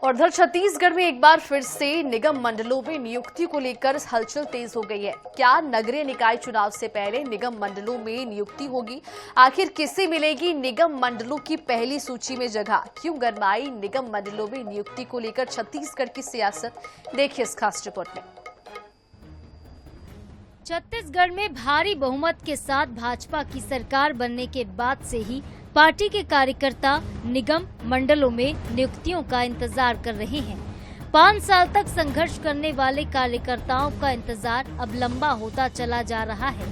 और उधर छत्तीसगढ़ में एक बार फिर से निगम मंडलों में नियुक्ति को लेकर हलचल तेज हो गई है। क्या नगरीय निकाय चुनाव से पहले निगम मंडलों में नियुक्ति होगी? आखिर किसे मिलेगी निगम मंडलों की पहली सूची में जगह? क्यों गरमाई निगम मंडलों में नियुक्ति को लेकर छत्तीसगढ़ की सियासत? देखिए इस खास रिपोर्ट में। छत्तीसगढ़ में भारी बहुमत के साथ भाजपा की सरकार बनने के बाद से ही पार्टी के कार्यकर्ता निगम मंडलों में नियुक्तियों का इंतजार कर रहे हैं। 5 साल तक संघर्ष करने वाले कार्यकर्ताओं का इंतजार अब लंबा होता चला जा रहा है।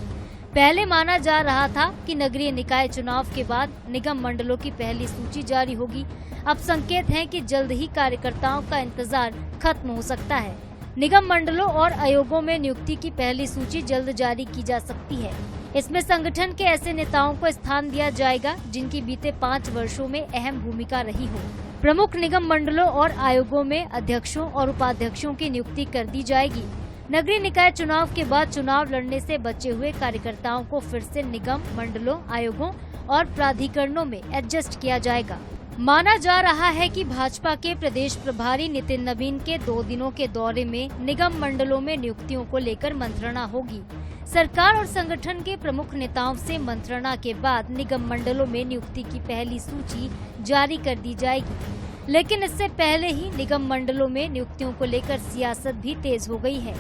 पहले माना जा रहा था कि नगरीय निकाय चुनाव के बाद निगम मंडलों की पहली सूची जारी होगी। अब संकेत है कि जल्द ही कार्यकर्ताओं का इंतजार खत्म हो सकता है। निगम मंडलों और आयोगों में नियुक्ति की पहली सूची जल्द जारी की जा सकती है। इसमें संगठन के ऐसे नेताओं को स्थान दिया जाएगा जिनकी बीते 5 वर्षों में अहम भूमिका रही हो। प्रमुख निगम मंडलों और आयोगों में अध्यक्षों और उपाध्यक्षों की नियुक्ति कर दी जाएगी। नगरीय निकाय चुनाव के बाद चुनाव लड़ने से बचे हुए कार्यकर्ताओं को फिर से निगम मंडलों, आयोगों और प्राधिकरणों में एडजस्ट किया जाएगा। माना जा रहा है कि भाजपा के प्रदेश प्रभारी नितिन नवीन के 2 दिनों के दौरे में निगम मंडलों में नियुक्तियों को लेकर मंत्रणा होगी। सरकार और संगठन के प्रमुख नेताओं से मंत्रणा के बाद निगम मंडलों में नियुक्ति की पहली सूची जारी कर दी जाएगी। लेकिन इससे पहले ही निगम मंडलों में नियुक्तियों को लेकर सियासत भी तेज हो गई है।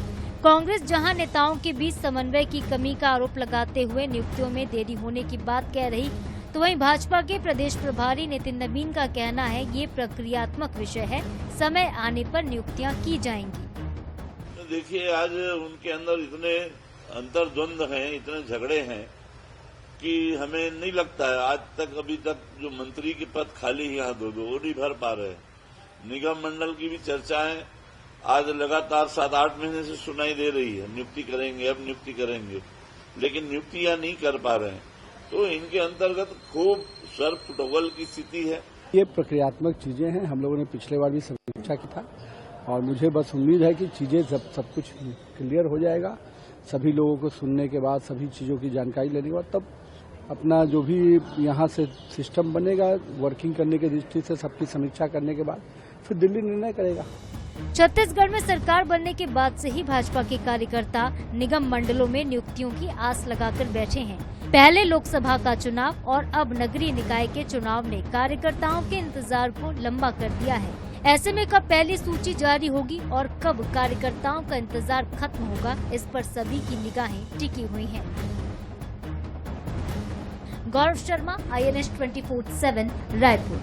कांग्रेस जहां नेताओं के बीच समन्वय की कमी का आरोप लगाते हुए नियुक्तियों में देरी होने की बात कह रही, तो वहीं भाजपा के प्रदेश प्रभारी नितिन नवीन का कहना है ये प्रक्रियात्मक विषय है, समय आने पर नियुक्तियां की जाएंगी। देखिए, आज उनके अंदर इतने अंतर्द्वंद हैं, इतने झगड़े हैं कि हमें नहीं लगता है आज तक अभी तक जो मंत्री के पद खाली यहाँ दो वो नहीं भर पा रहे। निगम मंडल की भी चर्चाएं आज लगातार 7-8 महीने से सुनाई दे रही है, नियुक्ति करेंगे, अब नियुक्ति करेंगे, लेकिन नियुक्तियां नहीं कर पा रहे हैं। तो इनके अंतर्गत खूब सर फुटबॉल की स्थिति है। ये प्रक्रियात्मक चीजें हैं, हम लोगों ने पिछले बार भी समीक्षा की था और मुझे बस उम्मीद है कि चीजें सब कुछ क्लियर हो जाएगा। सभी लोगों को सुनने के बाद, सभी चीजों की जानकारी लेने के बाद तब अपना जो भी यहाँ से सिस्टम बनेगा, वर्किंग करने की दृष्टि से सबकी समीक्षा करने के बाद फिर दिल्ली निर्णय करेगा। छत्तीसगढ़ में सरकार बनने के बाद से ही भाजपा के कार्यकर्ता निगम मंडलों में नियुक्तियों की आस लगाकर बैठे हैं। पहले लोकसभा का चुनाव और अब नगरीय निकाय के चुनाव ने कार्यकर्ताओं के इंतजार को लंबा कर दिया है। ऐसे में कब पहली सूची जारी होगी और कब कार्यकर्ताओं का इंतजार खत्म होगा, इस पर सभी की निगाहें टिकी हुई हैं। गौरव शर्मा, INS 24/7 रायपुर।